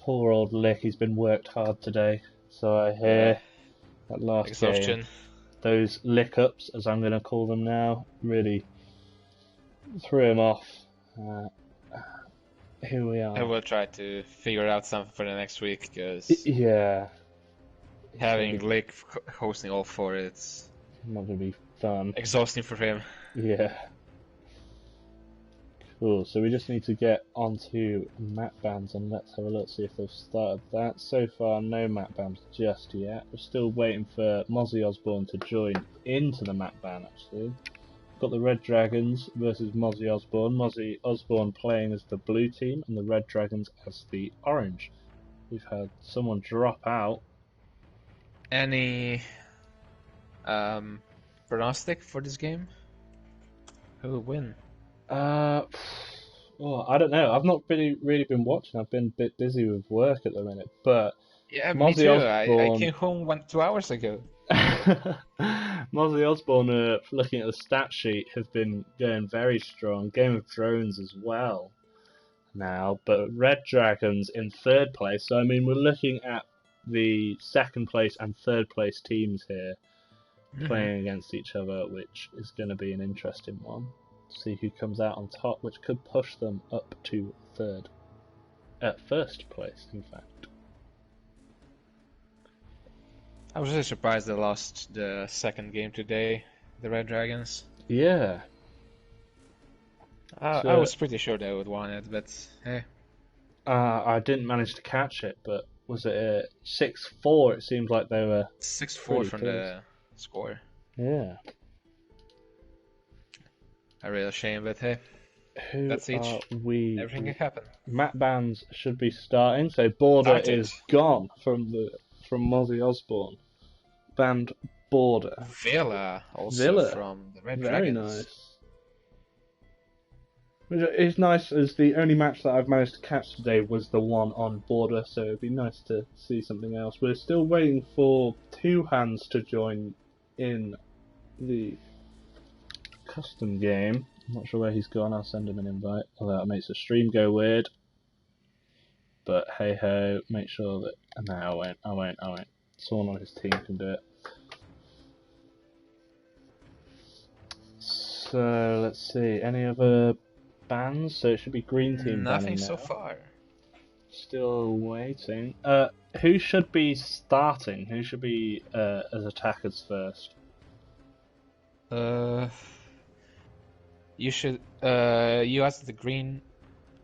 Poor old Lick, he's been worked hard today. So I hear that last Exhaustion. game, those lick-ups, as I'm going to call them now, really threw him off. Here we are. I will try to figure out something for the next week, because Yeah. having Lick hosting all four, it's not going to be fun. Exhausting for him. Yeah. Cool, so we just need to get onto map bans and let's have a look, see if they've started that. So far, no map bans just yet. We're still waiting for Mozzie Osbourne to join into the map ban, actually. Got the Red Dragons versus Mozzie Osbourne. Mozzie Osbourne playing as the blue team and the Red Dragons as the orange. We've had someone drop out. Any pronostic for this game? Who will win? Well, I don't know. I've not really been watching. I've been a bit busy with work at the minute. But Yeah, Mozzie me too. Osbourne... I came home 2 hours ago. Mozzie Osbourne, looking at the stat sheet, has been going very strong. Game of Thrones as well now, but Red Dragons in third place. So I mean, we're looking at the second place and third place teams here playing against each other, which is going to be an interesting one. See who comes out on top, which could push them up to first place, in fact. I was really surprised they lost the second game today, the Red Dragons. Yeah. I was pretty sure they would win it, but hey. I didn't manage to catch it, but was it 6-4? It seemed like they were 6-4 from the score. Yeah. A real shame, but hey, that's each. Everything can happen. Map bans should be starting, so Border is gone from Mozzie Osbourne. Banned Border. Villa also from the Red Dragons. Very nice. Which is nice, as the only match that I've managed to catch today was the one on Border, so it'd be nice to see something else. We're still waiting for Two Hands to join in the custom game. I'm not sure where he's gone. I'll send him an invite. Although that makes the stream go weird. But hey ho, make sure that... No, I won't. Someone on his team can do it. So, let's see. Any other bans? So it should be green team banning Nothing now. so far. Still waiting. Who should be starting? Who should be as attackers first? You should. You asked the green,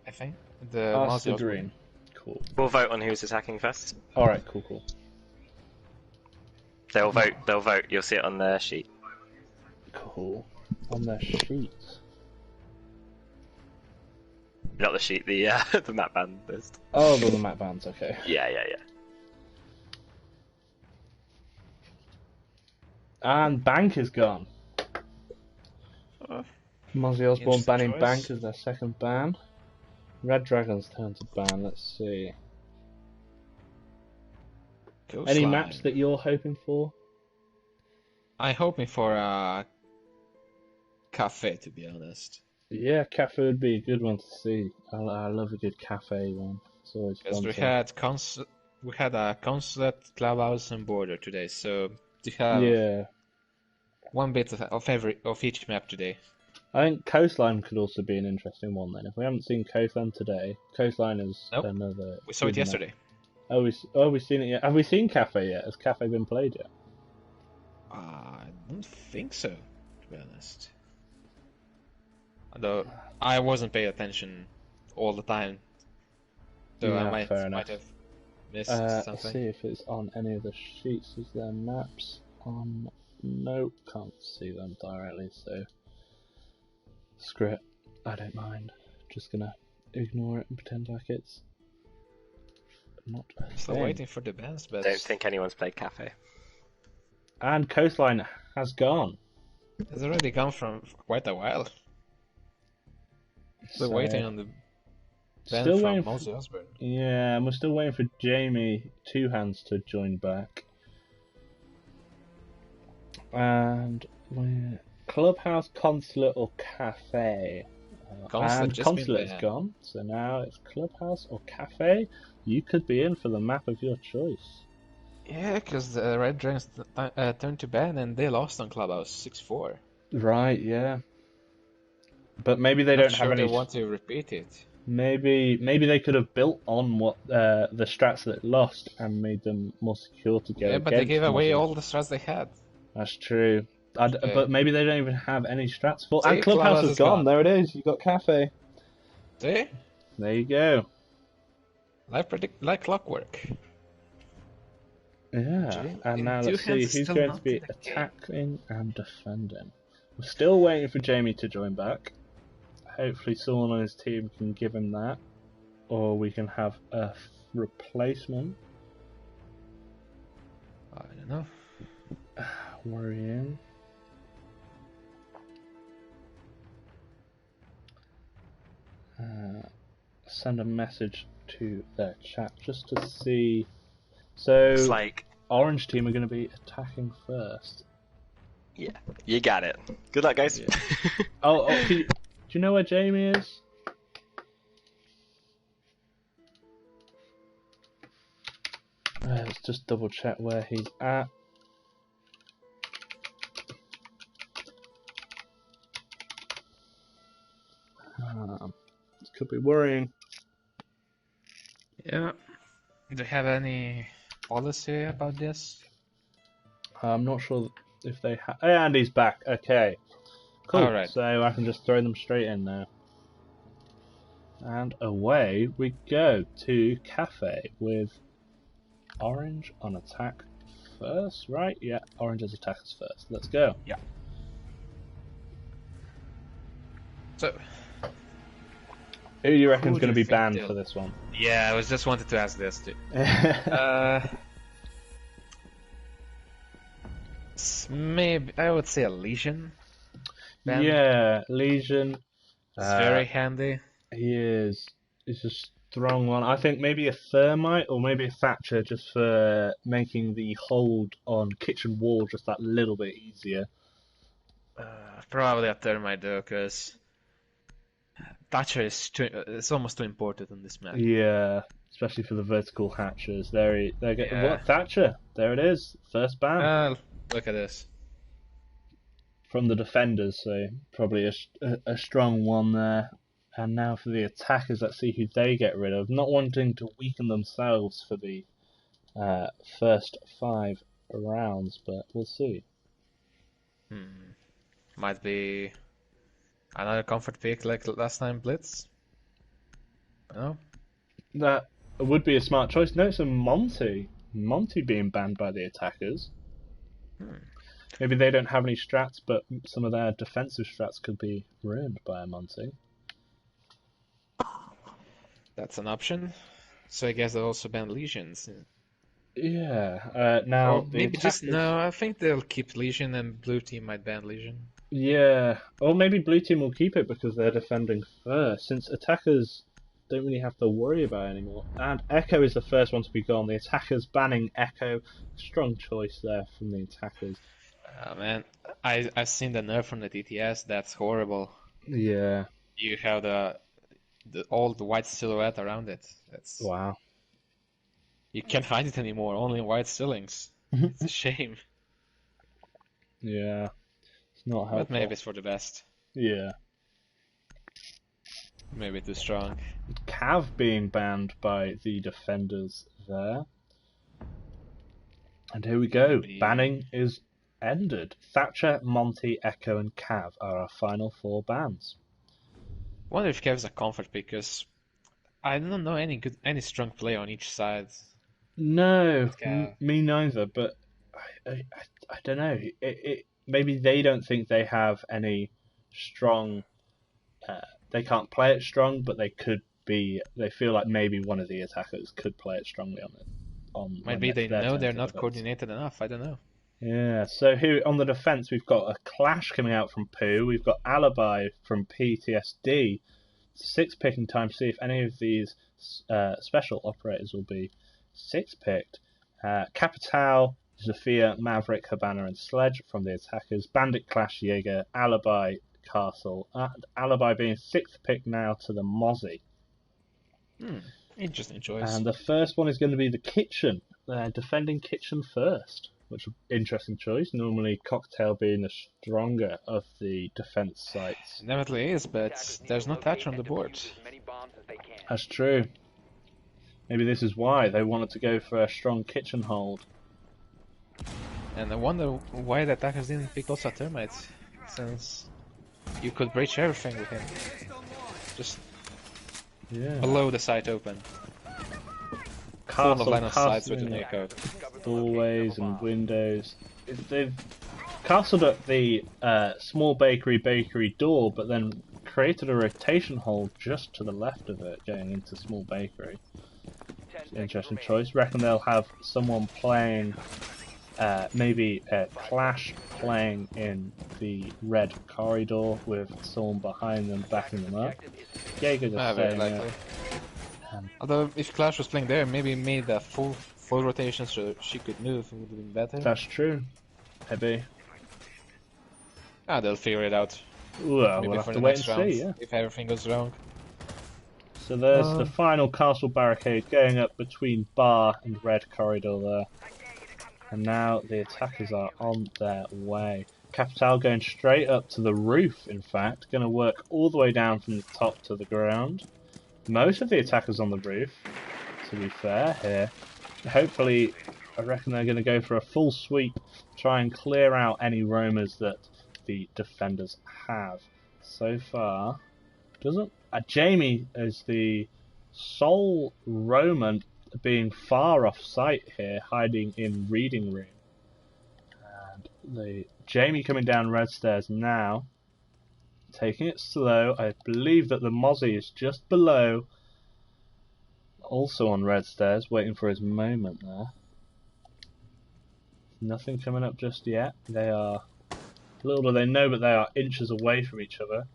I think. Ask the green. Cool. We'll vote on who's attacking first. Alright, cool. They'll vote. You'll see it on their sheet. Cool. On their sheet. Not the sheet, the the map ban list. Oh, the map bans, okay. Yeah. And Bank is gone. Mozzie Osbourne banning choice. Bank as their second ban. Red Dragon's turn to ban, let's see. Any maps that you're hoping for? I'm hoping for a cafe, to be honest. Yeah, cafe would be a good one to see. I love a good cafe one. It's always fun. Because we had a consulate, clubhouse, and border today, so to have one bit of each map today. I think Coastline could also be an interesting one then. If we haven't seen Coastline today, Coastline is another... We saw it yesterday. Oh, we've seen it yet? Have we seen Cafe yet? Has Cafe been played yet? I don't think so, to be honest. Although I wasn't paying attention all the time, so I might have missed something. Let's see if it's on any of the sheets. Is there maps on? Nope, can't see them directly, so screw it. I don't mind. Just gonna ignore it and pretend like it's not a thing. Still waiting for the bands, but Don't think anyone's played Cafe. And Coastline has gone. It's already gone from quite a while. Still waiting on the band from Mozzie Osbourne. Yeah, and we're still waiting for Jamie Two Hands to join back. And we're Clubhouse, Consulate, or Cafe? And Consulate's gone, so now it's Clubhouse or Cafe. you could be in for the map of your choice. Yeah, because the Red Dragons turned to ban and they lost on Clubhouse 6-4. Right, yeah. But maybe they Not don't sure have any. they want to repeat it. Maybe they could have built on what the strats that it lost and made them more secure to go Yeah, against but they gave away Mozzie. all the strats they had. That's true. But maybe they don't even have any strats for. See, And Clubhouse is gone. gone. There it is. You got Cafe. See? There you go. Like clockwork. Yeah. And now Two let's see hands who's still going not to be in the game. attacking and defending. We're still waiting for Jamie to join back. Hopefully someone on his team can give him that. Or we can have a replacement. I don't know. Worrying. Send a message to their chat just to see. So, It's like, Orange team are going to be attacking first. yeah, you got it. Good luck, guys. Yeah. Do you know where Jamie is? Let's just double check where he's at. This could be worrying. Yeah. Do you have any policy about this? I'm not sure if they have. Hey, Andy's back. Okay. Cool. All right. So I can just throw them straight in now. And away we go to Cafe with Orange on attack first, right? Yeah, Orange as attackers first. Let's go. Yeah. So, who do you reckon is Who going to do you be think banned they'll- for this one? yeah, I was just wanted to ask this too. Maybe I would say a Legion. Ban. Yeah, Legion. It's very handy. He is. He's a strong one. I think maybe a Thermite or maybe a Thatcher just for making the hold on kitchen wall just that little bit easier. Probably a Thermite though, because Thatcher is it's almost too important in this map. Yeah, especially for the vertical hatchers. They're getting Yeah. what Thatcher? There it is, first ban Look at this. from the defenders. So probably a strong one there. And now for the attackers, let's see who they get rid of. Not wanting to weaken themselves for the first 5 rounds, but we'll see. Might be another comfort pick like last time Blitz. No? That would be a smart choice. No, it's a Monty. Monty being banned by the attackers. Maybe they don't have any strats, but some of their defensive strats could be ruined by a Monty. That's an option. So I guess they'll also ban Legions. Yeah. Now Or the maybe just attackers- no. I think they'll keep Legion and Blue Team might ban Legion. Yeah, or maybe Blue Team will keep it because they're defending first, since attackers don't really have to worry about it anymore. And Echo is the first one to be gone. The attackers banning Echo. Strong choice there from the attackers. Man, I've seen the nerf from the DTS. That's horrible. Yeah. You have all the white silhouette around it. That's Wow. You can't find it anymore. Only white ceilings. It's a shame. Yeah. It's not helpful. But maybe it's for the best. Yeah. Maybe too strong. Cav being banned by the defenders there. And here we go. Maybe. Banning is ended. Thatcher, Monty, Echo, and Cav are our final 4 bans. Wonder if Kev's a comfort because I don't know any strong play on each side. No, Cav. me neither. But I don't know. Maybe they don't think they have any strong. They can't play it strong, but they could be. They feel like maybe one of the attackers could play it strongly on it. Maybe they know they're not coordinated enough. I don't know. Yeah. So here on the defense, we've got a clash coming out from Pooh. We've got Alibi from PTSD. 6 picking time to see if any of these special operators will be 6 picked. Capital, Zafia, Maverick, Habana, and Sledge from the attackers. Bandit, Clash, Jaeger, Alibi, Castle, and Alibi being 6th pick now to the Mozzie. Interesting choice. And the first one is going to be the kitchen. They're defending kitchen first, which is an interesting choice. Normally, cocktail being the stronger of the defense sites. It definitely is, but there's no touch on the board. That's true. Maybe this is why they wanted to go for a strong kitchen hold. And I wonder why the attackers didn't pick also termites, since you could breach everything with him. Just below the site open. Full of line of sights with an echo. Doorways and windows. They've castled up the small bakery door, but then created a rotation hole just to the left of it, going into small bakery. Interesting choice. Reckon they'll have someone playing, maybe a Clash playing in the red corridor with someone behind them backing them up. Jaeger just very likely. Although if Clash was playing there, maybe made a full rotation so she could move, it would have been better. That's true. Maybe. They'll figure it out. Well, we'll have to wait and see, yeah. If everything goes wrong. So there's the final castle barricade going up between bar and red corridor there. And now the attackers are on their way. Capital going straight up to the roof, in fact. Going to work all the way down from the top to the ground. Most of the attackers on the roof, to be fair, here. Hopefully, I reckon they're going to go for a full sweep, try and clear out any roamers that the defenders have. So far, Jamie is the sole Roman being far off sight here, hiding in reading room. And the Jamie coming down red stairs now, taking it slow. I believe that the Mozzie is just below, also on red stairs, waiting for his moment there. Nothing coming up just yet. They are, little do they know, but they are inches away from each other.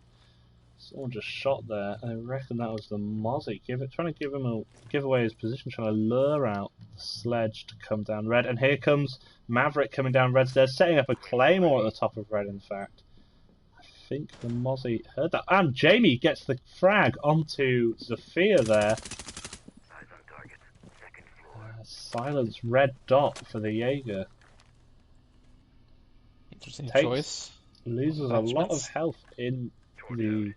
Someone just shot there. I reckon that was the Mozzie. Trying to give away his position, trying to lure out the sledge to come down red. And here comes Maverick coming down red stairs, setting up a claymore at the top of red. In fact, I think the Mozzie heard that. And Jamie gets the frag onto Zafir there. Silence red dot for the Jaeger. Interesting choice. Loses a lot of health in the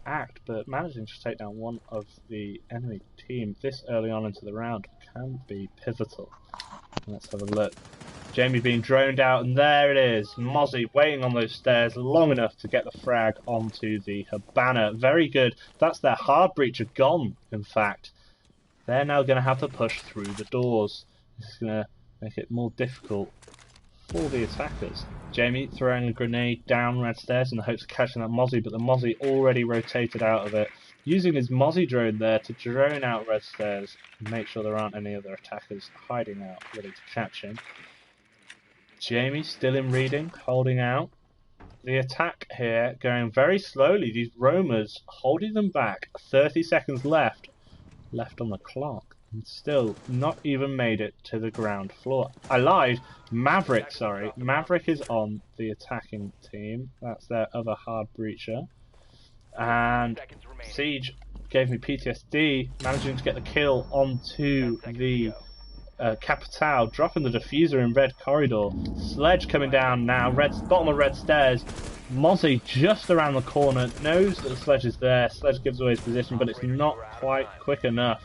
act, but managing to take down one of the enemy team this early on into the round can be pivotal. Let's have a look. Jamie being droned out, and there it is. Mozzie waiting on those stairs long enough to get the frag onto the Habana. Very good. That's their hard breacher gone, in fact. They're now going to have to push through the doors. This is going to make it more difficult for the attackers. Jamie throwing a grenade down red stairs in the hopes of catching that Mozzie, but the Mozzie already rotated out of it, using his Mozzie drone there to drone out red stairs and make sure there aren't any other attackers hiding out ready to catch him. Jamie still in reading, holding out. The attack here going very slowly, these roamers holding them back. 30 seconds left on the clock. Still not even made it to the ground floor. I lied. Maverick, sorry. Maverick is on the attacking team. That's their other hard breacher. And Siege gave me PTSD, managing to get the kill onto the Capital, dropping the diffuser in red corridor. Sledge coming down now, bottom of red stairs. Mozzie just around the corner, knows that the Sledge is there. Sledge gives away his position, but it's not quite quick enough.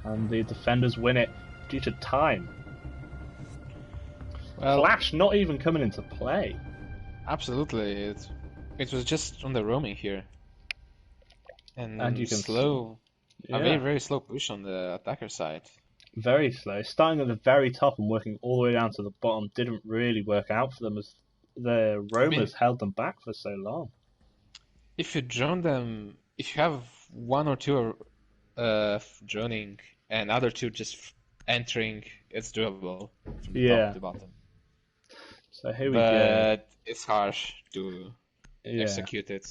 And the defenders win it due to time. Well, Flash not even coming into play. Absolutely, it was just on the roaming here, and you can a very very slow push on the attacker side. Very slow, starting at the very top and working all the way down to the bottom didn't really work out for them as the roamers held them back for so long. If you drone them, if you have one or two droning and other two just entering, it's doable from the top to bottom. So here we go. But it's harsh to execute it.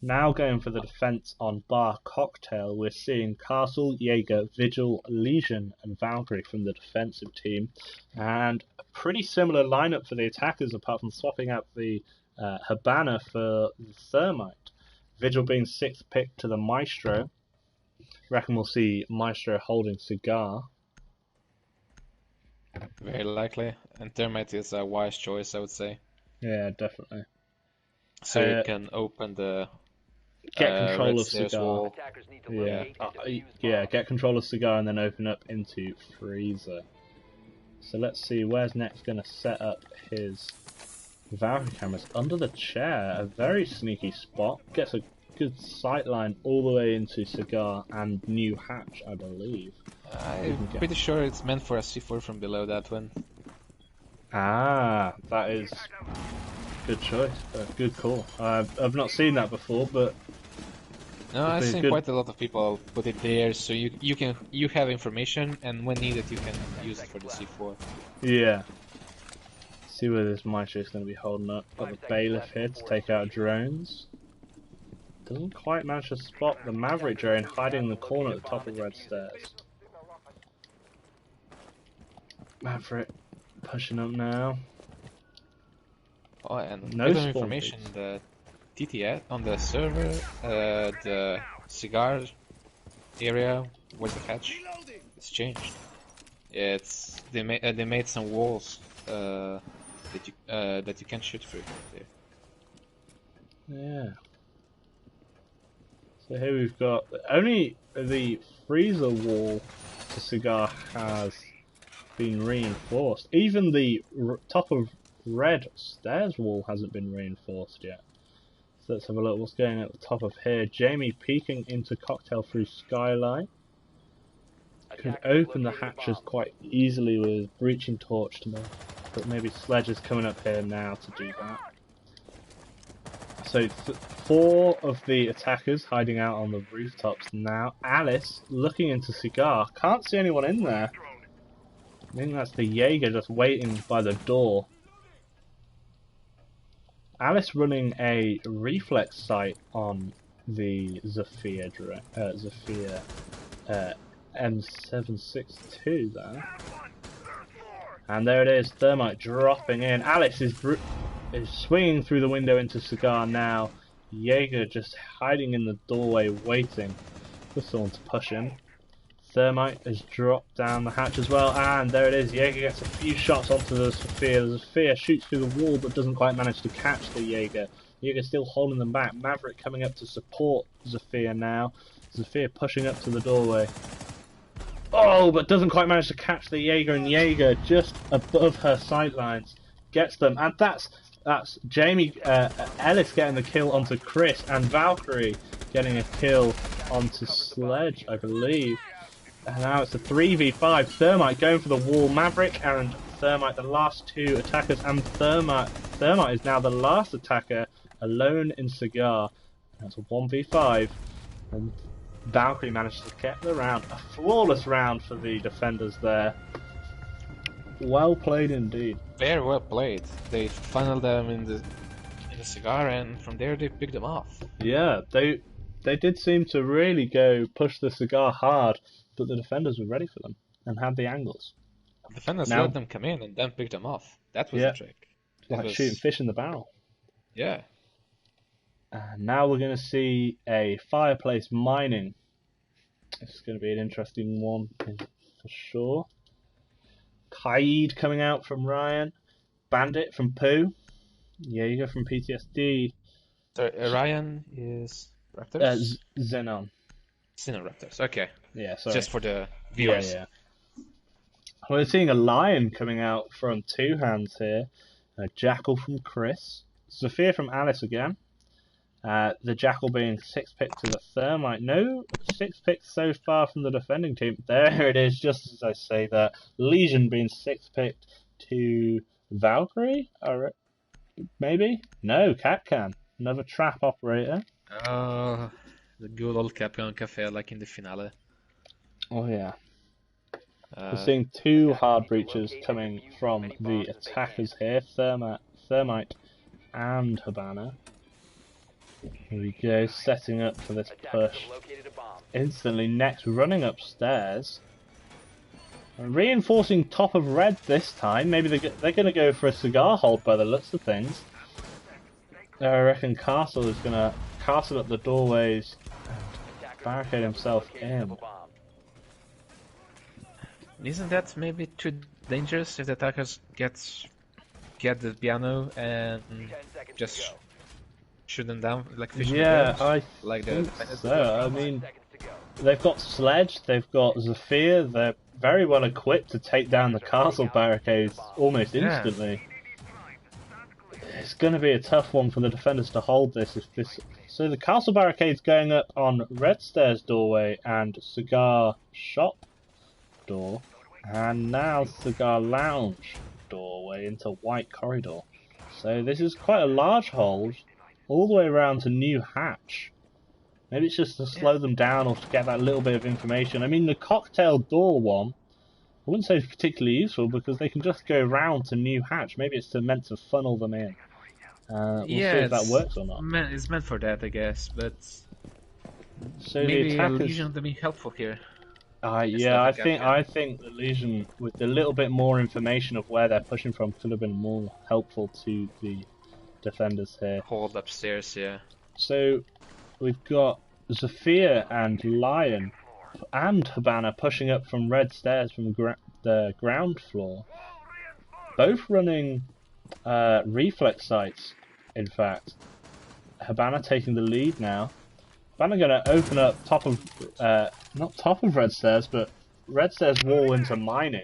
Now going for the defense on Bar Cocktail, we're seeing Castle, Jaeger, Vigil, Legion and Valkyrie from the defensive team. And a pretty similar lineup for the attackers apart from swapping out the Habana for the Thermite. Vigil being 6th pick to the Maestro. Reckon we'll see Maestro holding Cigar. Very likely. And Thermite is a wise choice, I would say. Yeah, definitely. So you can open the Get control red of stairs Cigar. wall. Yeah, yeah, get control of Cigar and then open up into Freezer. So let's see, where's Next going to set up his Valkyrie cameras? Under the chair, a very sneaky spot. Gets a good sight line all the way into Cigar and New Hatch, I believe. I'm pretty sure it's meant for a C4 from below that one. Ah, that is good choice. Good call. I've not seen that before, but No, I've seen good. quite a lot of people put it there, so you have information, and when needed you can use it for the C4. Yeah. See where this Maestro is going to be holding up. Got the Bailiff here to take out drones. Doesn't quite manage to spot the Maverick drone hiding in the corner at the top of red stairs. Maverick pushing up now. Oh, and No bit of spawn information, peaks. the TTS on the server, the cigar area where the hatch is changed. It's they made some walls that you can shoot through there. Yeah. So here we've got only the freezer wall to Cigar has been reinforced. Even the top of red stairs wall hasn't been reinforced yet. So let's have a look what's going at the top of here. Jamie peeking into Cocktail through skylight. Could open the hatches quite easily with breaching torch to move, but maybe Sledge is coming up here now to do that. So 4 of the attackers hiding out on the rooftops now. Alice looking into Cigar. Can't see anyone in there. I think that's the Jaeger just waiting by the door. Alice running a reflex sight on the Zephyr M762 there. And there it is, Thermite dropping in. Alice is swinging through the window into Cigar now. Jaeger just hiding in the doorway waiting for someone to push in. Thermite has dropped down the hatch as well, and there it is. Jaeger gets a few shots onto the Zephyr. The Zephyr shoots through the wall but doesn't quite manage to catch the Jaeger. Jaeger's still holding them back. Maverick coming up to support Zephyr now. Zephyr pushing up to the doorway. Oh, but doesn't quite manage to catch the Jaeger, and Jaeger just above her sightlines gets them, and that's Jamie Ellis getting the kill onto Chris, and Valkyrie getting a kill onto Sledge, I believe. And now it's a 3v5. Thermite going for the wall. Maverick and Thermite, the last 2 attackers, and Thermite is now the last attacker alone in Cigar. That's a 1v5, and Valkyrie managed to get the round. A flawless round for the defenders there. Well played indeed. Very well played. They funneled them in the Cigar, and from there they picked them off. Yeah, they did seem to really go push the Cigar hard, but the defenders were ready for them and had the angles. The defenders Now, let them come in and then picked them off. That was the trick. Like shooting fish in the barrel. Yeah. And now we're going to see a fireplace mining. This is going to be an interesting one for sure. Kaid coming out from Ryan. Bandit from Pooh. Jaeger from PTSD. So Ryan is Raptors? Xenon. Xenon Raptors, okay. Yeah, sorry. Just for the viewers. Yeah. We're seeing a lion coming out from 2 hands here. A jackal from Chris. Zephyr from Alice again. The jackal being 6-pick to the Thermite. No 6-pick so far from the defending team. There it is, just as I say that. Legion being 6-picked to Valkyrie? Maybe? No, Capcan. Another trap operator. Oh, the good old Capcan Cafe like in the finale. Oh yeah. We're seeing 2 hard breaches coming from the attackers here. Thermite and Habana. Here we go, setting up for this push. Instantly, Next running upstairs. And reinforcing top of red this time. Maybe they're going to go for a cigar hold by the looks of things. I reckon Castle is going to castle up the doorways. barricade himself in. Isn't that maybe too dangerous if the attackers get the piano and just shoot them down like fish in the Yeah, barrels? I Like think so. I mean, they've got Sledge, they've got Zephyr, they're very well equipped to take down the castle barricades almost instantly. It's going to be a tough one for the defenders to hold this. So the castle barricade's going up on Red Stairs doorway and Cigar Shop door, and now Cigar Lounge doorway into White Corridor. So this is quite a large hold, all the way around to New Hatch. Maybe it's just to slow them down or to get that little bit of information. I mean, the cocktail door one, I wouldn't say it's particularly useful because they can just go round to New Hatch. Maybe it's meant to funnel them in. We'll see if that works or not. It's meant for that, I guess, but so maybe the attackers... Legion would be helpful here. Yeah, I think the Legion, with a little bit more information of where they're pushing from, could have been more helpful to the defenders here. Hold upstairs, yeah. So we've got Zephyr and Lion and Habana pushing up from Red Stairs from the ground floor, both running reflex sights. In fact, Habana taking the lead now. Habana going to open up top of not top of Red Stairs, but Red Stairs wall into mining.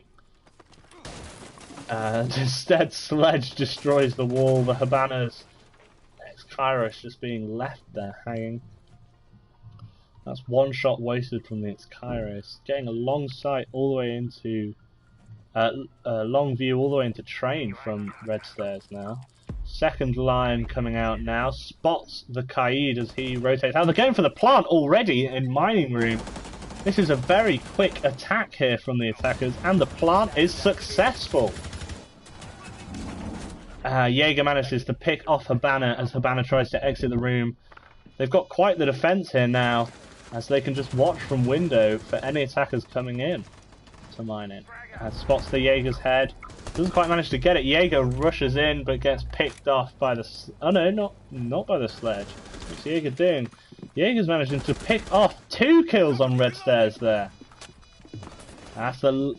Instead, Sledge destroys the wall. The Habana's Kairos just being left there hanging. That's one shot wasted from the Kairos. Getting a long sight all the way into long view all the way into train from Red Stairs now. Second line coming out now, spots the Kaid as he rotates out. They're going for the plant already in mining room. This is a very quick attack here from the attackers, and the plant is successful. Jaeger manages to pick off Habana as Habana tries to exit the room. They've got quite the defense here now, as they can just watch from window for any attackers coming in to mining. Spots the Jaeger's head. Doesn't quite manage to get it. Jaeger rushes in, but gets picked off by the... Oh no, not by the Sledge. What's Jaeger doing? Jaeger's managing to pick off 2 kills on Red Stairs there. That's the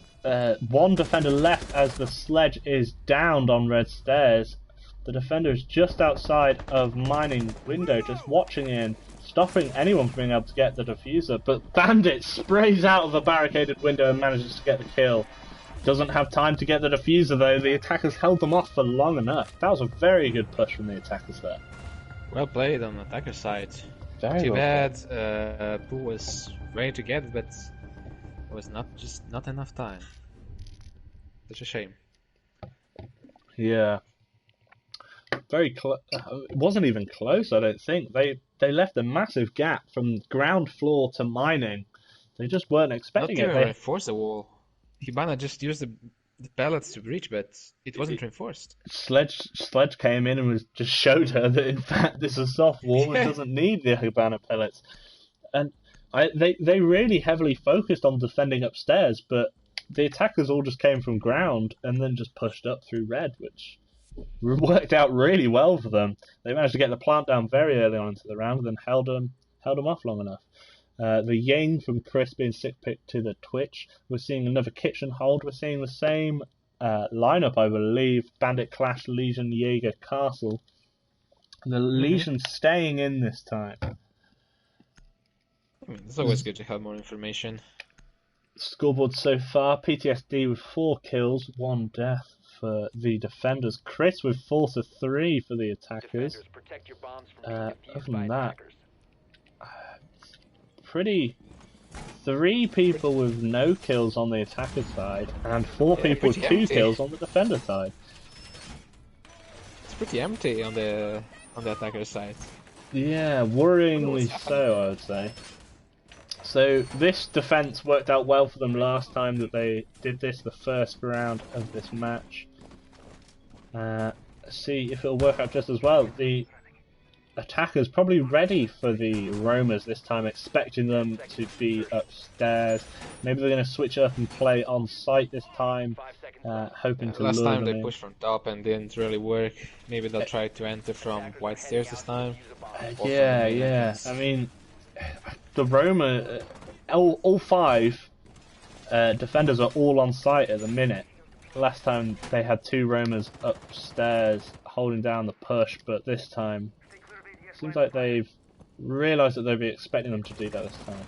one defender left as the Sledge is downed on Red Stairs. The defender is just outside of mining window, just watching in, stopping anyone from being able to get the diffuser. But Bandit sprays out of the barricaded window and manages to get the kill. Doesn't have time to get the diffuser though. The attackers held them off for long enough. That was a very good push from the attackers there. Well played on the attacker side. Very Too well bad. Pooh was ready to get it, but it was not enough time. Such a shame. Yeah. Very close. It wasn't even close, I don't think. They left a massive gap from ground floor to mining. They just weren't expecting Not it. to reinforce the wall. Hibana just used the pallets to breach, but it wasn't reinforced. Sledge came in and just showed her that in fact this is a soft wall and doesn't need the Hibana pellets. And they really heavily focused on defending upstairs, but the attackers all just came from ground and then just pushed up through red, which worked out really well for them. They managed to get the plant down very early on into the round and then held them off long enough. The Yang from Chris being sick picked to the Twitch. We're seeing another kitchen hold. We're seeing the same lineup, I believe. Bandit, Clash, Legion, Jaeger, Castle. The Legion staying in this time. I mean, it's always good to have more information. Scoreboard so far. PTSD with 4 kills, 1 death for the defenders. Chris with 4 to 3 for the attackers. Other than that, pretty 3 people with no kills on the attacker side and 4 people with 2 kills on the defender side. It's pretty empty on the attacker side. Yeah, worryingly so, I would say. So this defense worked out well for them last time that they did this, the first round of this match. See if it'll work out just as well. The attackers probably ready for the roamers this time, expecting them to be upstairs. Maybe they're going to switch up and play on site this time, hoping to lure them in. Last time they pushed from top and didn't really work. Maybe they'll try to enter from White Stairs this time. Yeah. I mean, the Roma, all 5 defenders are all on site at the minute. Last time they had 2 Romas upstairs holding down the push, but this time it seems like they've realised that they'll be expecting them to do that this time,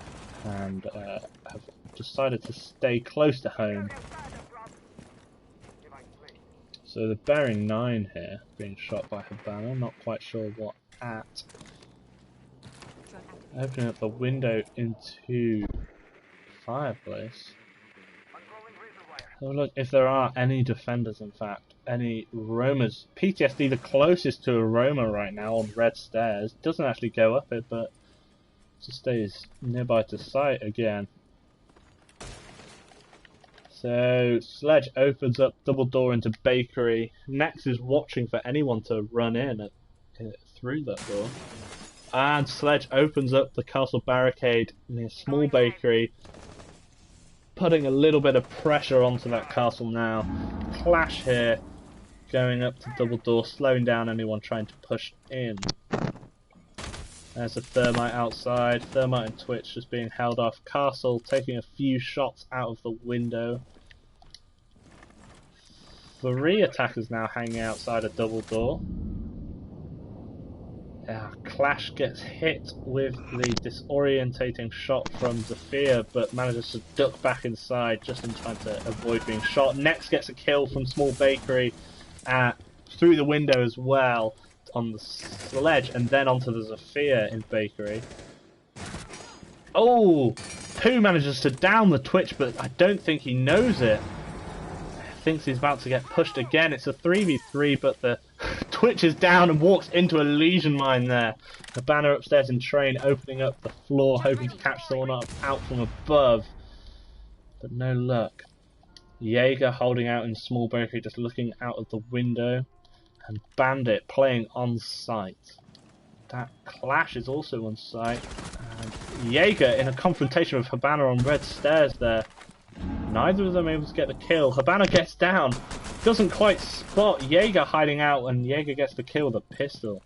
and have decided to stay close to home. So the bearing 9 here, being shot by Habana, not quite sure what at. Opening up the window into fireplace. Oh look, if there are any defenders, in fact, any Romas. PTSD the closest to a Roma right now on red stairs. Doesn't actually go up it, but just stays nearby to sight again. So Sledge opens up double door into bakery. Nex is watching for anyone to run in through that door. And Sledge opens up the castle barricade near small bakery, putting a little bit of pressure onto that castle now. Clash here, going up to double door, slowing down anyone trying to push in. There's a Thermite outside. Thermite and Twitch just being held off. Castle taking a few shots out of the window. 3 attackers now hanging outside a double door. Clash gets hit with the disorientating shot from Zafir, but manages to duck back inside just in time to avoid being shot. Next gets a kill from small bakery through the window as well on the Sledge, and then onto the Zafir in bakery. Oh! Pooh manages to down the Twitch, but I don't think he knows it. Thinks he's about to get pushed again. It's a 3v3, but the Twitch is down and walks into a Legion mine there. The banner upstairs in train, opening up the floor, hoping to catch someone out from above. But no luck. Jaeger holding out in small bakery, just looking out of the window. And Bandit playing on site. That Clash is also on site. And Jaeger in a confrontation with Habana on red stairs there. Neither of them able to get the kill. Habana gets down, doesn't quite spot Jaeger hiding out, and Jaeger gets the kill with a pistol.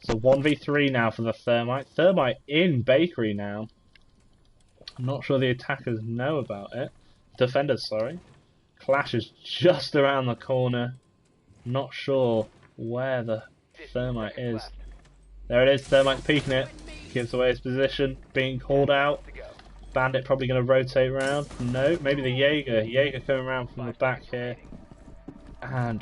So 1v3 now for the Thermite. Thermite in bakery now. I'm not sure the attackers know about it. Defenders, sorry. Clash is just around the corner. Not sure where the Thermite is. There it is, Thermite's peeking it. Gives away his position, being called out. Bandit probably going to rotate around. No, maybe the Jaeger. Jaeger coming around from the back here. And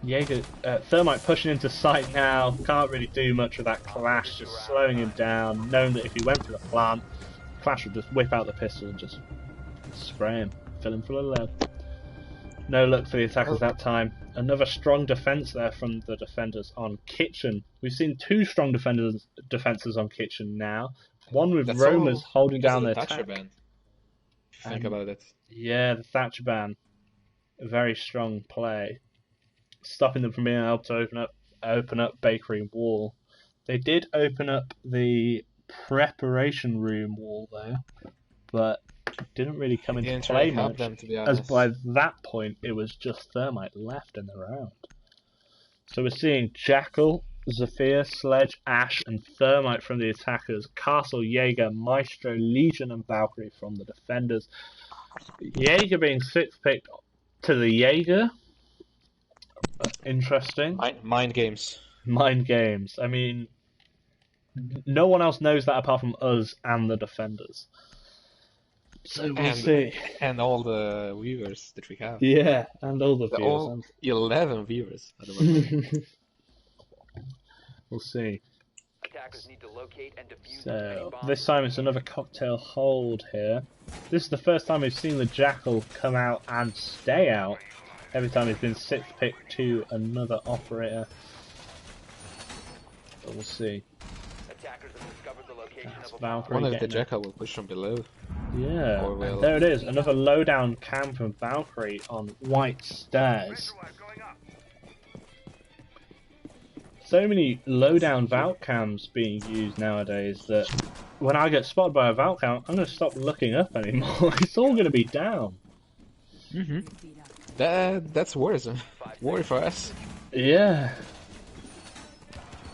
Jaeger, Thermite pushing into sight now. Can't really do much with that Clash, just slowing him down. Knowing that if he went for the plant, Clash would just whip out the pistol and just spray him. Fill him full of lead. No luck for the attackers that time. Another strong defence there from the defenders on Kitchen. We've seen 2 strong defences on Kitchen now. One with Romas holding down their attack. Ban. Think about it. Yeah, the Thatcher ban. A very strong play. Stopping them from being able to open up bakery wall. They did open up the preparation room wall though, but didn't really come into play much. As by that point it was just Thermite left in the round. So we're seeing Jackal, Zafir, Sledge, Ash, and Thermite from the attackers. Castle, Jaeger, Maestro, Legion, and Valkyrie from the defenders. Jaeger being 6th picked to the Jaeger. Interesting. Mind games. Mind games. I mean, no one else knows that apart from us and the defenders. So we'll see. And all the viewers that we have. Yeah, and all the viewers. All 11 viewers at the moment. We'll see. Attackers need to locate and defuse so this time it's another cocktail hold here. This is the first time we've seen the Jackal come out and stay out. Every time he's been 6th picked to another operator. But we'll see. Attackers have discovered the location That's of a Valkyrie. One of the Jackal will push from below. Yeah, Or will... there it is. Another lowdown cam from Valkyrie on white stairs. So many low-down Valk cams being used nowadays that when I get spotted by a Valk cam, I'm going to stop looking up anymore. It's all going to be down. That's worrisome. Worry for us. Yeah.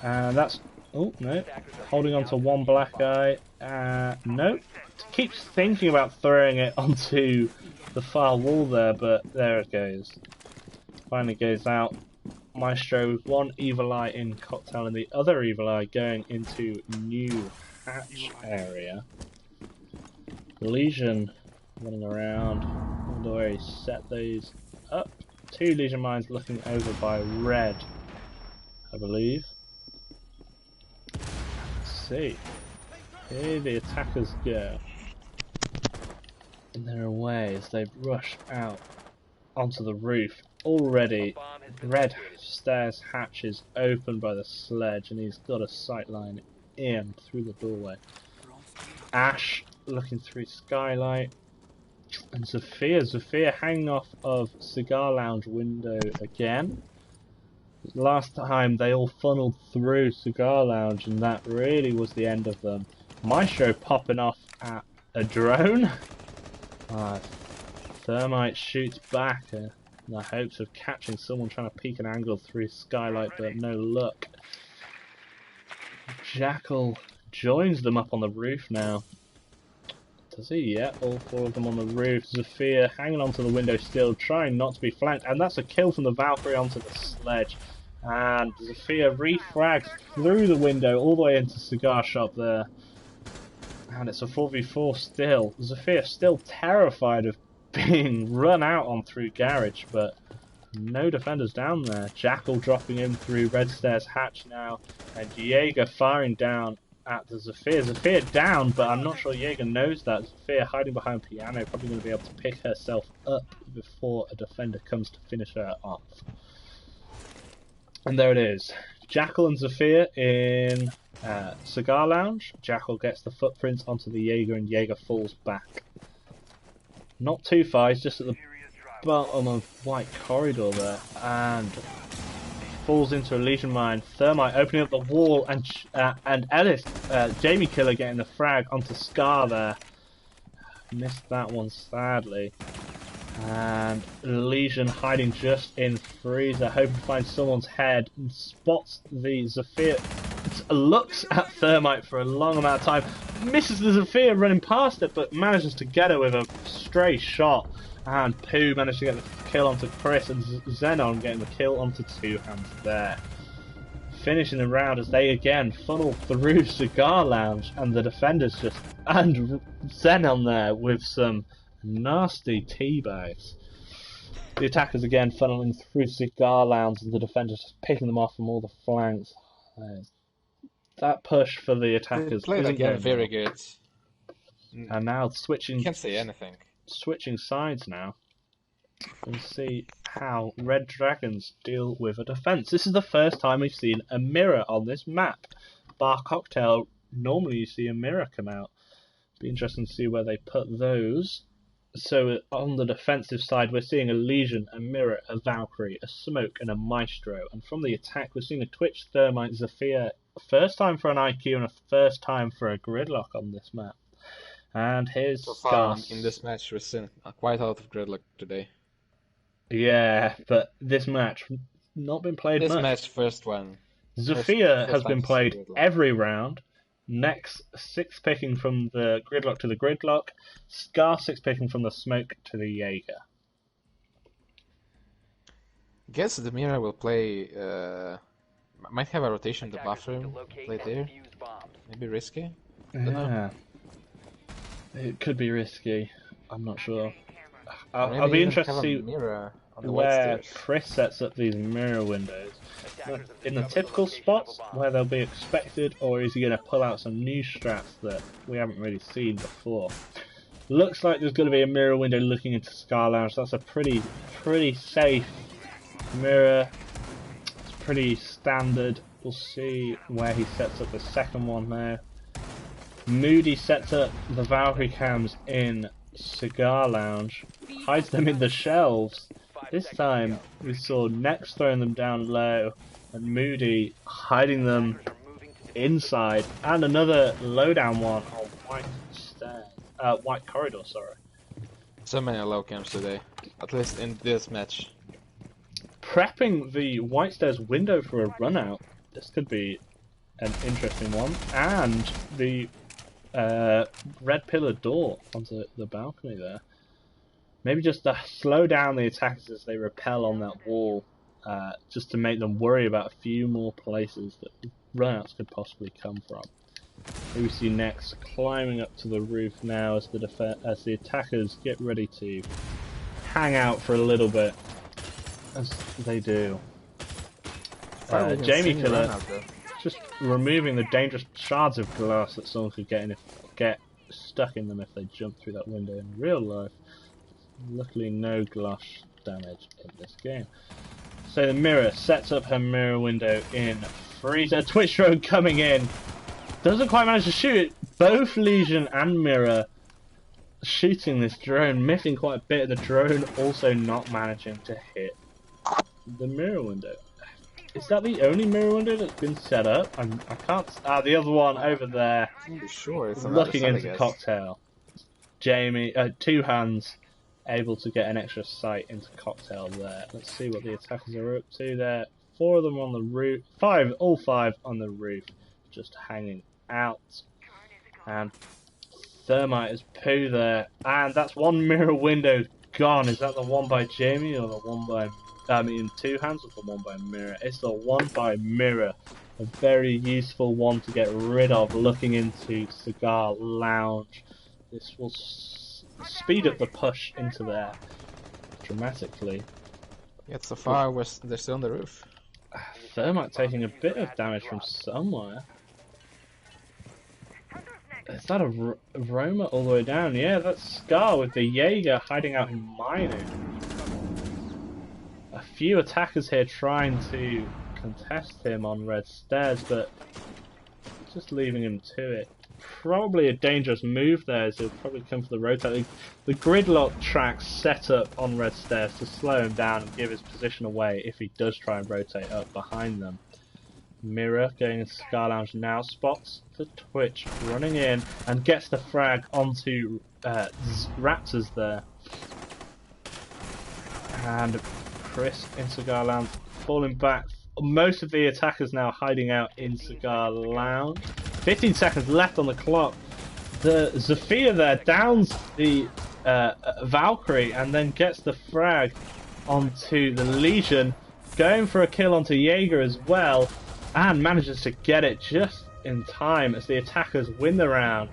And that's Oh, no. Holding on to one black guy. No. Keeps thinking about throwing it onto the far wall there, but there it goes. Finally goes out. Maestro with one evil eye in cocktail and the other evil eye going into new hatch area. Legion running around. I wonder where he set those up. 2 Legion mines looking over by red, I believe. Let's see. Here the attackers go. And they're away as they rush out onto the roof. Already, red stairs hatches open by the sledge, and he's got a sightline in through the doorway. Ash looking through skylight, and Zafir hanging off of cigar lounge window again. Last time they all funneled through cigar lounge, and that really was the end of them. Maestro popping off at a drone. Thermite shoots back. In the hopes of catching someone trying to peek an angle through skylight, but no luck. Jackal joins them up on the roof now. Does he? Yeah, all 4 of them on the roof. Zafir hanging onto the window still, trying not to be flanked, and that's a kill from the Valkyrie onto the sledge. And Zafir refrags through the window all the way into cigar shop there. And it's a 4v4 still. Zafir still terrified of being run out on through garage, but no defenders down there. Jackal dropping in through red stairs hatch now, and Jaeger firing down at the Zafir. Zafir down, but I'm not sure Jaeger knows that. Zafir hiding behind piano, probably going to be able to pick herself up before a defender comes to finish her off. And there it is. Jackal and Zafir in cigar lounge. Jackal gets the footprints onto the Jaeger, and Jaeger falls back. Not too far, he's just at the bottom of white corridor there, and falls into a Legion mine. Thermite opening up the wall, and Ellis, Jamie Killer getting the frag onto Scar there. Missed that one sadly. And Legion hiding just in freezer, hoping to find someone's head, and spots the Zafir. Looks at Thermite for a long amount of time, misses the Zafir running past it, but manages to get her with a stray shot. And Pooh managed to get the kill onto Chris, and Xenon getting the kill onto 2 hands there. Finishing the round as they again funnel through cigar lounge, and the defenders just, and Xenon there with some nasty teabags. The attackers again funneling through cigar lounge, and the defenders just picking them off from all the flanks. That push for the attackers played isn't again going very well. good. And now switching. Can't say anything. Switching sides now. And see how Red Dragons deal with a defense. This is the first time we've seen a mirror on this map. Bar Cocktail, normally you see a mirror come out. Be interesting to see where they put those. So on the defensive side, we're seeing a Legion, a Mirror, a Valkyrie, a Smoke, and a Maestro. And from the attack, we're seeing a Twitch, Thermite, Zafir. First time for an IQ and a first time for a Gridlock on this map. And here's So far Gus. in this match, we've seen quite a lot of Gridlock today. Yeah, but this match not been played This much. match, first one. Zafir first has time been to see played Gridlock. every round. Next, 6 picking from the Gridlock to the Gridlock. Scar 6 picking from the Smoke to the Jaeger. Guess the Mirror will play. Might have a rotation in the bathroom. Play there. Maybe risky. Yeah. It could be risky. I'm not sure. I'll Maybe be even interested to have a see mirror on the white where stairs. Chris sets up these mirror windows. In the typical spots where they'll be expected, or is he going to pull out some new strats that we haven't really seen before? Looks like there's going to be a mirror window looking into Scar Lounge. That's a pretty safe mirror. It's pretty standard. We'll see where he sets up the second one now. Moody sets up the Valkyrie cams in Cigar Lounge, hides them in the shelves. This time we saw Nex throwing them down low, and Moody hiding them inside, and another lowdown one on white corridor. Sorry. So many low camps today, at least in this match. Prepping the white stairs window for a run out. This could be an interesting one. And the red pillar door onto the balcony there. Maybe just to slow down the attackers as they repel on that wall, just to make them worry about a few more places that runouts could possibly come from. Who we see next climbing up to the roof now as the attackers get ready to hang out for a little bit, as they do. Jamie Killer just removing the dangerous shards of glass that someone could get stuck in them if they jump through that window in real life. Luckily no glass damage in this game. So the Mirror sets up her mirror window in freezer. Twitch drone coming in. Doesn't quite manage to shoot it. Both Legion and Mirror shooting this drone, missing quite a bit, and the drone also not managing to hit the mirror window. Is that the only mirror window that's been set up? I can't. The other one over there. I'm sure it's looking into Cocktail. Jamie, two hands, able to get an extra sight into Cocktail there. Let's see what the attackers are up to there. 4 of them on the roof. All five on the roof, just hanging out. And Thermite is poo there. And that's one mirror window gone. Is that the one by Jamie or the one by... two hands or the one by Mirror? It's the one by Mirror. A very useful one to get rid of looking into Cigar Lounge. This will speed up the push into there dramatically. Yet so far they're still on the roof. Thermite taking a bit of damage from somewhere. Is that a Roma all the way down? Yeah, that's Scar with the Jaeger hiding out in mining. A few attackers here trying to contest him on red stairs, but just leaving him to it. Probably a dangerous move there, as he'll probably come for the rotate. The gridlock tracks set up on red stairs to slow him down and give his position away if he does try and rotate up behind them. Mirror going into Scar Lounge now, spots the Twitch running in and gets the frag onto Raptors there. And Chris in Cigar Lounge falling back. Most of the attackers now hiding out in Cigar Lounge. 15 seconds left on the clock. The Zofia there downs the Valkyrie and then gets the frag onto the Legion, going for a kill onto Jaeger as well, and manages to get it just in time as the attackers win the round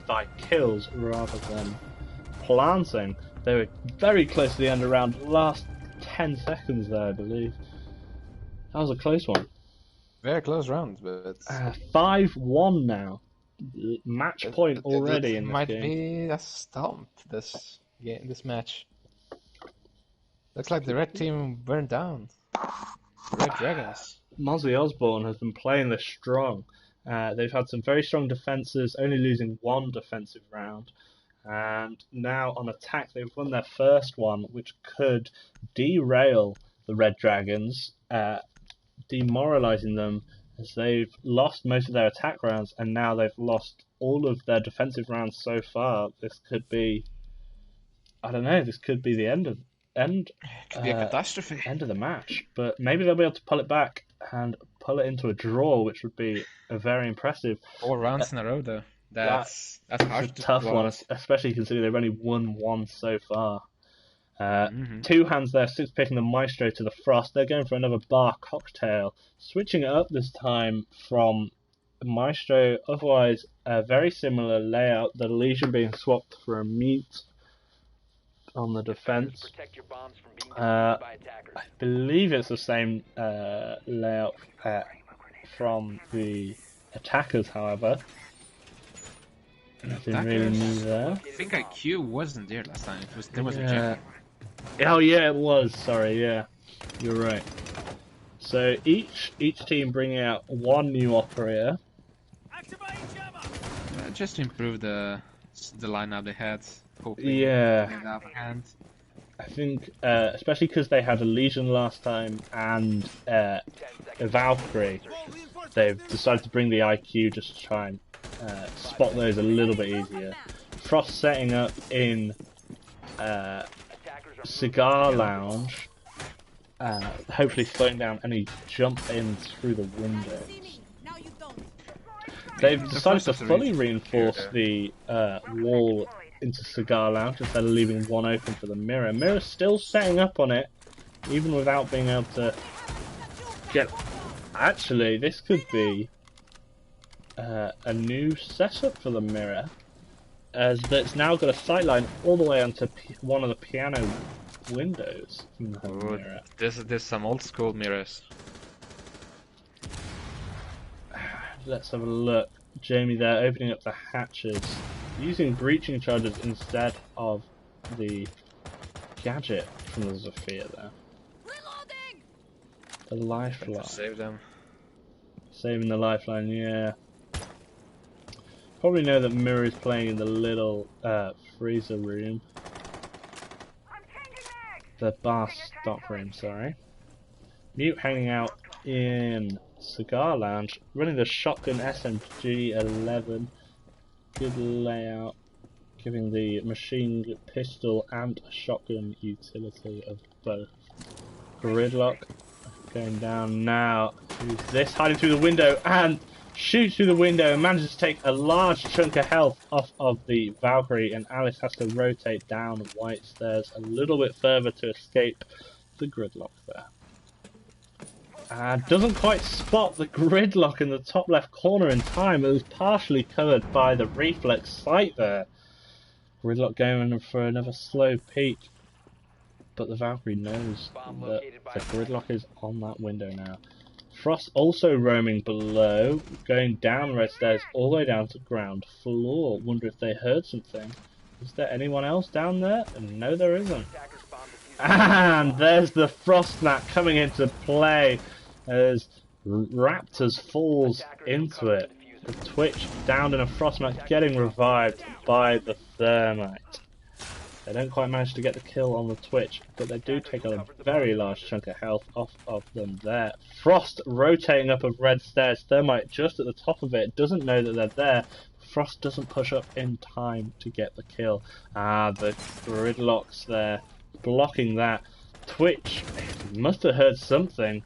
by kills rather than planting. They were very close to the end of the round, last 10 seconds there, I believe. That was a close one. Very close round, but 5-1 now. Match point already in this might game. Be a stomp this match. Looks like the red team burned down. Red Dragons. Mozzie Osbourne has been playing this strong. They've had some very strong defences, only losing one defensive round. And now on attack, they've won their first one, which could derail the Red Dragons, demoralising them as they've lost most of their attack rounds, and now they've lost all of their defensive rounds so far. This could be, I don't know, this could be the end of could be a catastrophe. End of the match. But maybe they'll be able to pull it back and pull it into a draw, which would be a very impressive. 4 rounds in a row, though. That's hard a tough one, especially considering they've only won one so far. 2 hands there, 6 picking the Maestro to the Frost. They're going for another bar cocktail, switching it up this time from Maestro. Otherwise, a very similar layout. The Legion being swapped for a mute on the defense. I believe it's the same layout from the attackers, however. Nothing really new there. I think IQ wasn't there last time. There was a check. Oh yeah, it was. Sorry, yeah, you're right. So each team bringing out one new operator. Just to improve the lineup they had. Hopefully, yeah. I think, especially because they had a Legion last time and a Valkyrie, they've decided to bring the IQ just to try and spot those a little bit easier. Frost setting up in Cigar Lounge, hopefully slowing down any jump in through the windows. They've The decided to first fully observation reinforce here, the wall into Cigar Lounge instead of leaving one open for the Mirror. Mirror's still setting up on it, even without being able to get... Actually, this could be a new setup for the Mirror, as it's now got a sightline all the way onto one of the piano windows from the Ooh, Mirror. there's some old school mirrors. Let's have a look. Jamie there opening up the hatches, using breaching charges instead of the gadget from the Zofia there. Reloading! The lifeline. Save them. Saving the lifeline, yeah. Probably know that Mirror is playing in the little freezer room. The bar stock room, sorry. Mute hanging out in Cigar Lounge, running the shotgun SMG 11. Good layout, giving the machine pistol and shotgun utility of both. Gridlock going down now. Who's this? Hiding through the window and shoots through the window and manages to take a large chunk of health off of the Valkyrie, and Alice has to rotate down White Stairs a little bit further to escape the gridlock there. Doesn't quite spot the gridlock in the top left corner in time. It was partially covered by the reflex sight there. Gridlock going for another slow peek, but the Valkyrie knows that the gridlock is on that window now. Frost also roaming below, going down red stairs all the way down to ground floor. Wonder if they heard something. Is there anyone else down there? No, there isn't. And there's the Frost Gnat coming into play as Raptors falls into it. The Twitch down in a Frost Gnat getting revived by the Thermite. They don't quite manage to get the kill on the Twitch, but they do take a very large chunk of health off of them there. Frost rotating up of red stairs. Thermite just at the top of it, doesn't know that they're there. Frost doesn't push up in time to get the kill. The gridlocks there, blocking that. Twitch must have heard something.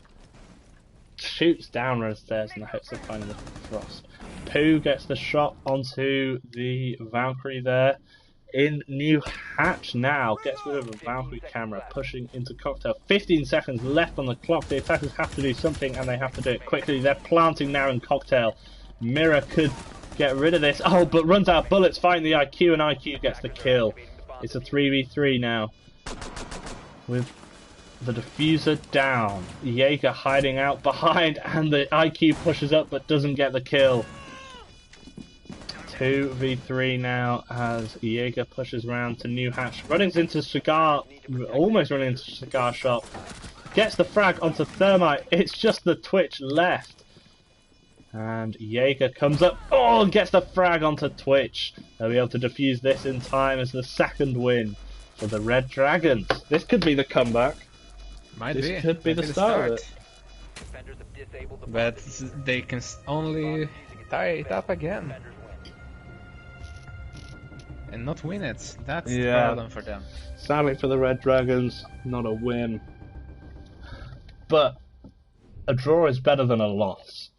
Shoots down red stairs in the hopes of finding the Frost. Pooh gets the shot onto the Valkyrie there. In New Hatch now, gets rid of the Valkyrie camera, pushing into Cocktail. 15 seconds left on the clock. The attackers have to do something, and they have to do it quickly. They're planting now in Cocktail. Mirror could get rid of this. Oh, but runs out of bullets, fighting the IQ, and IQ gets the kill. It's a 3v3 now, with the diffuser down. Jaeger hiding out behind, and the IQ pushes up, but doesn't get the kill. 2v3 now as Jaeger pushes round to New Hatch, running into Cigar, almost running into Cigar Shop, gets the frag onto Thermite. It's just the Twitch left, and Jaeger comes up, and gets the frag onto Twitch. They'll be able to defuse this in time as the second win for the Red Dragons. This could be the comeback. This could be the start of it. But they can only tie it up again and not win it. That's the problem for them. Sadly for the Red Dragons, not a win. But a draw is better than a loss.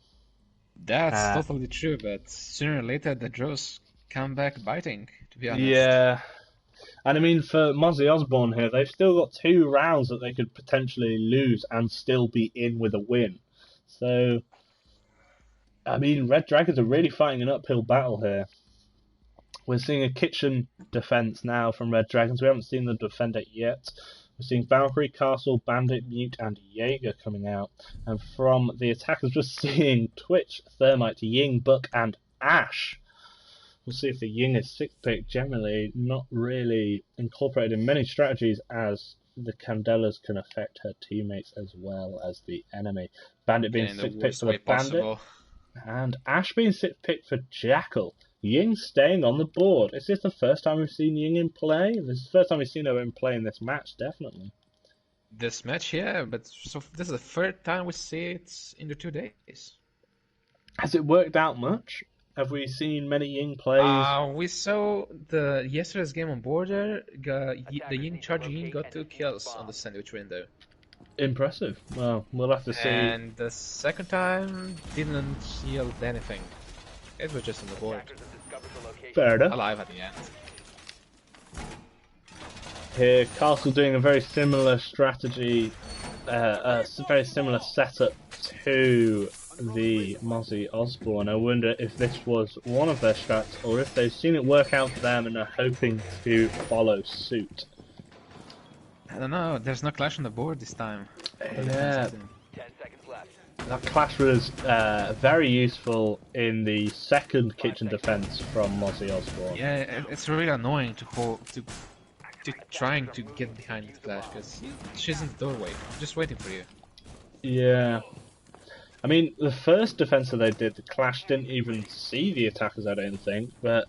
That's totally true, but sooner or later the draws come back biting, to be honest. Yeah. And I mean, for Mozzie Osbourne here, they've still got 2 rounds that they could potentially lose and still be in with a win. So, I mean, Red Dragons are really fighting an uphill battle here. We're seeing a kitchen defense now from Red Dragons. We haven't seen them defend it yet. We're seeing Valkyrie, Castle, Bandit, Mute, and Jaeger coming out. And from the attackers, we're seeing Twitch, Thermite, Ying, Buck, and Ash. We'll see if the Ying is 6th pick. Generally, not really incorporated in many strategies, as the Candelas can affect her teammates as well as the enemy. Bandit being 6th pick for the Bandit. And Ash being 6th pick for Jackal. Ying staying on the board. Is this the first time we've seen Ying in play? This is the first time we've seen her in play in this match, definitely. This match, yeah, but so this is the 3rd time we see it in the 2 days. Has it worked out much? Have we seen many Ying plays? We saw the yesterday's game on Border. The Ying charge Ying got 2 kills on the sandwich window. It was just on the board. Attackers have discovered the location. Fair enough. Alive at the end. Here, Castle doing a very similar strategy, very similar setup to the Mozzie Osbourne. I wonder if this was one of their strats, or if they've seen it work out for them and are hoping to follow suit. I don't know, there's no clash on the board this time. Yeah, 10 seconds left. that clash was very useful in the second kitchen defense from Mozzie Osbourne. Yeah, it's really annoying to trying to get behind the clash, because she's in the doorway, just waiting for you. Yeah. I mean, the first defensive they did, the clash didn't even see the attackers, I don't think, but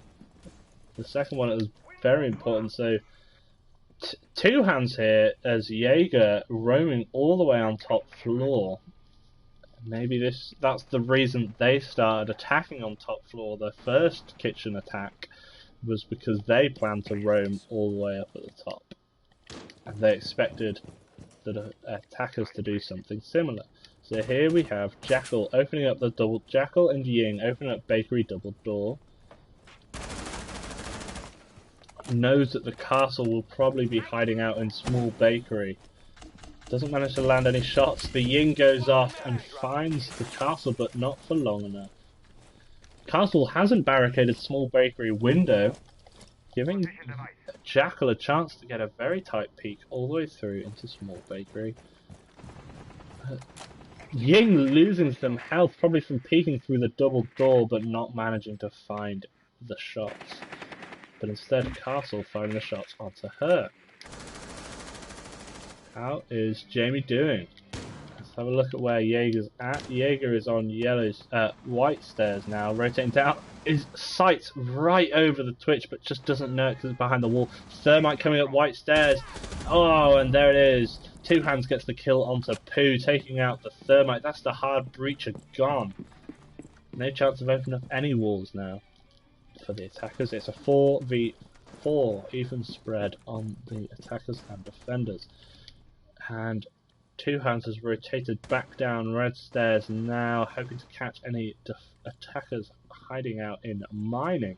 the second one, it was very important. So, two hands here as Jaeger roaming all the way on top floor. Maybe that's the reason they started attacking on top floor. Their first kitchen attack was because they planned to roam all the way up at the top. And they expected the attackers to do something similar. So here we have Jackal opening up the double, Jackal and Ying opening up bakery double door. Knows that the castle will probably be hiding out in small bakery. Doesn't manage to land any shots. The Ying goes off and finds the castle, but not for long enough. Castle hasn't barricaded small bakery window, giving Jackal a chance to get a very tight peek all the way through into small bakery. Ying losing some health, probably from peeking through the double door, but not managing to find the shots. But instead, Castle finding the shots onto her. How is Jamie doing? Let's have a look at where Jaeger's at. Jaeger is on white stairs now, rotating down. His sight's right over the Twitch, but just doesn't know it because it's behind the wall. Thermite coming up white stairs. Oh, and there it is. Two hands gets the kill onto Pooh, taking out the Thermite. That's the hard breacher gone. No chance of opening up any walls now for the attackers. It's a 4v4 even spread on the attackers and defenders. And Two Hands has rotated back down red stairs now, hoping to catch any attackers hiding out in mining.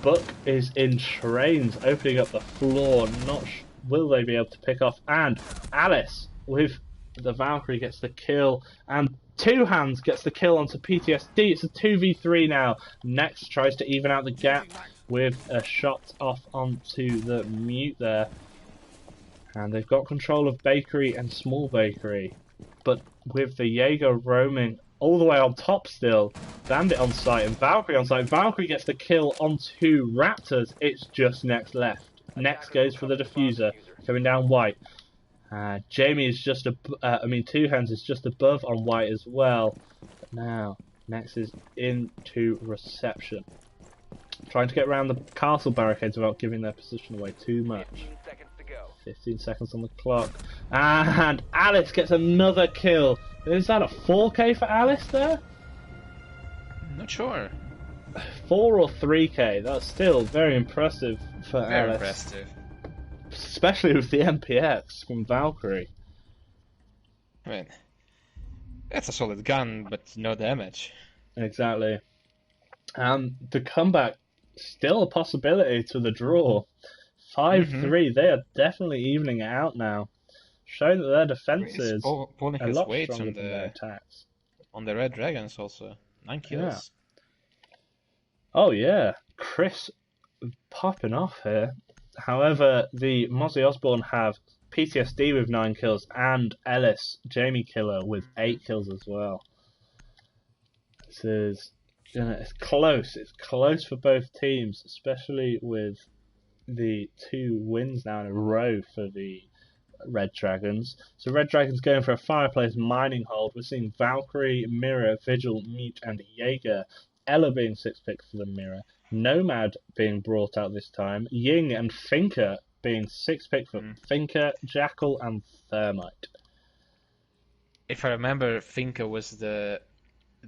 Buck is in trains, opening up the floor. Will they be able to pick off? And Alice with the Valkyrie gets the kill, and Two Hands gets the kill onto PTSD. It's a 2v3 now. Next tries to even out the gap with a shot off onto the mute there. And they've got control of bakery and small bakery. But with the Jaeger roaming all the way on top still, Bandit on site and Valkyrie on site. Valkyrie gets the kill onto Raptors. It's just Next left. Next goes for the diffuser, coming down white. Jamie is just Two Hands is just above on white as well. But now, Next is into reception. Trying to get around the castle barricades without giving their position away too much. 15 seconds to go. 15 seconds on the clock. And Alice gets another kill. Is that a 4k for Alice there? Not sure. 4 or 3k, that's still very impressive for Alice. Very impressive. Especially with the MPX from Valkyrie. I mean, that's a solid gun, but no damage. Exactly. The comeback, still a possibility to the draw. 5-3, they are definitely evening it out now. Showing that their defense is pulling a his lot weight stronger on than their attacks. On the Red Dragons also. 9 kills. Oh yeah, Chris popping off here. However, the Mozzie Osbourne have PTSD with 9 kills and Ellis, Jamie Killer, with 8 kills as well. This is it's close. It's close for both teams, especially with the 2 wins now in a row for the Red Dragons. So Red Dragons going for a fireplace mining hold. We're seeing Valkyrie, Mirror, Vigil, Mute, and Jaeger. Ella being 6 picks for the Mirror. Nomad being brought out this time. Ying and Finker being 6 picks for Finker, Jackal, and Thermite. If I remember, Finker was the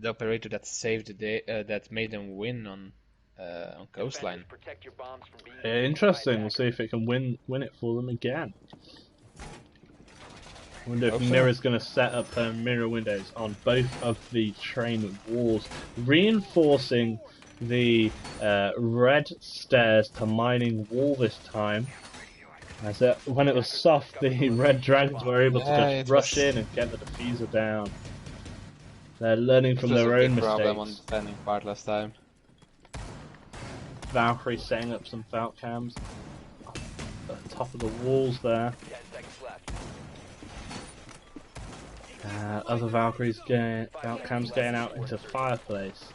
operator that saved the day, that made them win on Coastline. Protect your bombs from being Interesting. We'll see if it can win it for them again. I wonder if Hope so. Mira's going to set up her mirror windows on both of the train walls, reinforcing the red stairs to mining wall this time. As when it was soft, the red dragons were able to just rush in and get the diffuser down. They're learning from their own problem on mistakes. defending part last time. Valkyrie setting up some Valk cams at the top of the walls there. 10 seconds left. Other Valkyries Valk cams getting out into Fireplace.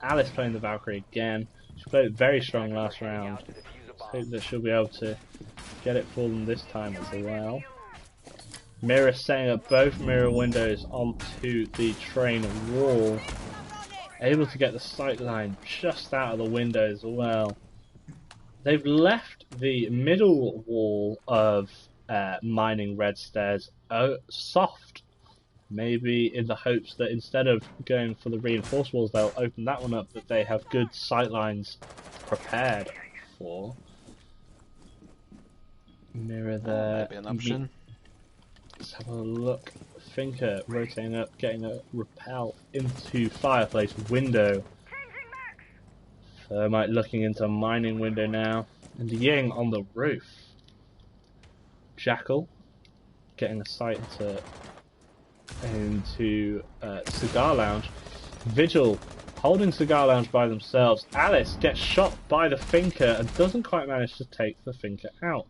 Alice playing the Valkyrie again. She played very strong last round. To defuse a Let's bomb. hope that she'll be able to get it for them this time as well. Mira setting up both mirror windows onto the train wall. Able to get the sight line just out of the window as well. They've left the middle wall of mining red stairs soft. Maybe in the hopes that instead of going for the reinforced walls, they'll open that one up that they have good sight lines prepared for. Mirror there. Maybe an option. Let's have a look. Finker rotating up, getting a repel into Fireplace window. Thermite looking into mining window now. And Ying on the roof. Jackal getting a sight into Cigar Lounge. Vigil holding Cigar Lounge by themselves. Alice gets shot by the Finker and doesn't quite manage to take the Finker out.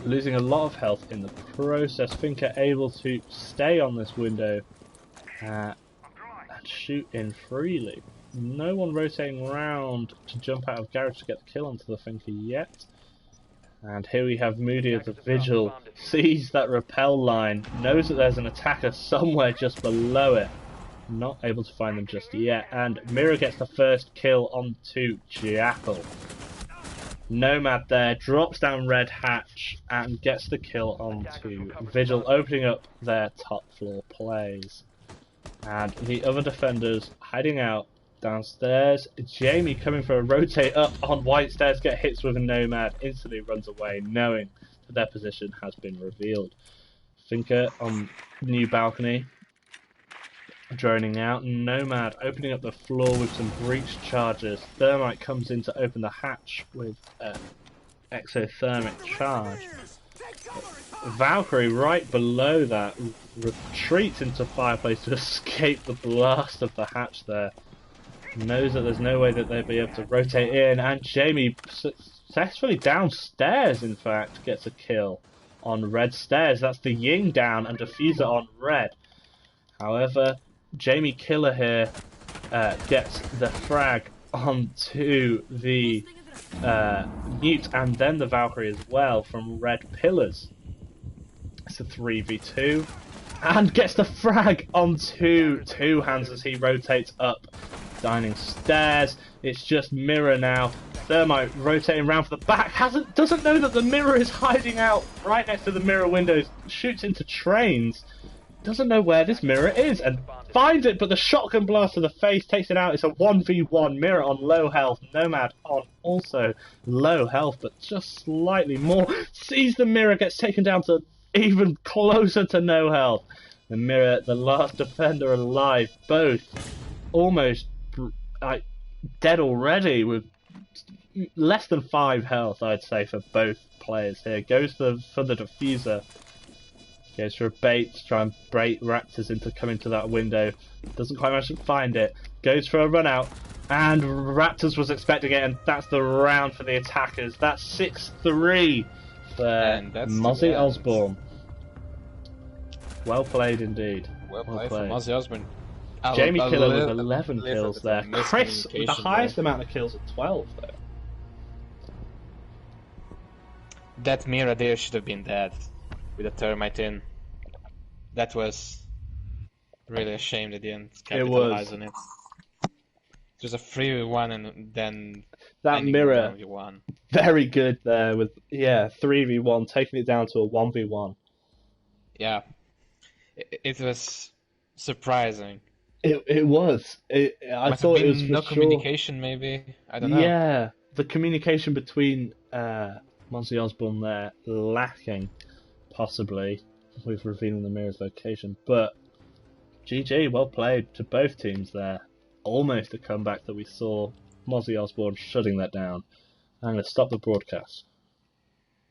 Losing a lot of health in the process. Finker able to stay on this window and shoot in freely. No one rotating around to jump out of garage to get the kill onto the Finker yet. And here we have Moody as a Vigil. Sees that rappel line. Knows that there's an attacker somewhere just below it. Not able to find them just yet. And Mira gets the first kill onto Jackal. Nomad there, drops down Red Hatch and gets the kill onto Vigil, opening up their top floor plays. And the other defenders hiding out downstairs. Jamie coming for a rotate up on white stairs, get hits with a Nomad, instantly runs away, knowing that their position has been revealed. Finker on new balcony, droning out. Nomad opening up the floor with some breach charges. Thermite comes in to open the hatch with an exothermic charge. Valkyrie right below that retreats into Fireplace to escape the blast of the hatch there. Knows that there's no way that they'll be able to rotate in, and Jamie successfully downstairs, in fact, gets a kill on red stairs. That's the Ying down and diffuser on red. However, Jamie Killer here gets the frag onto the Mute and then the Valkyrie as well from red pillars. It's a 3v2 and gets the frag onto Two Hands as he rotates up dining stairs. It's just Mirror now. Thermite rotating around for the back. Doesn't know that the Mirror is hiding out right next to the mirror windows. Shoots into trains. Doesn't know where this Mirror is and finds it, but the shotgun blast to the face takes it out. It's a 1v1. Mirror on low health. Nomad on also low health, but just slightly more. Sees the Mirror, gets taken down to even closer to no health. The Mirror, the last defender alive, both almost dead already with less than 5 health, I'd say, for both players here. Goes for the diffuser. Goes for a bait to try and bait Raptors into coming to that window. Doesn't quite manage to find it. Goes for a run out. And Raptors was expecting it, and that's the round for the attackers. That's 6-3 for Mozzie Osbourne. Well played indeed. Well played for Mozzie Osbourne. Jamie Killer with 11 kills there. Chris with the highest amount of kills at 12 though. That Mirror there should have been dead with a Thermite in. That was really a shame they didn't capitalize on it. It was a 3v1 and then that Mirror 1v1. Very good there with 3v1, taking it down to a 1v1. Yeah. It was surprising. It was. I thought it was for no sure. communication, maybe. I don't know. Yeah, the communication between Mozzie Osbourne there lacking, possibly. with revealing the mirror's location. But GG, well played to both teams there. Almost a comeback that we saw. Mozzie Osbourne shutting that down. I'm going to stop the broadcast.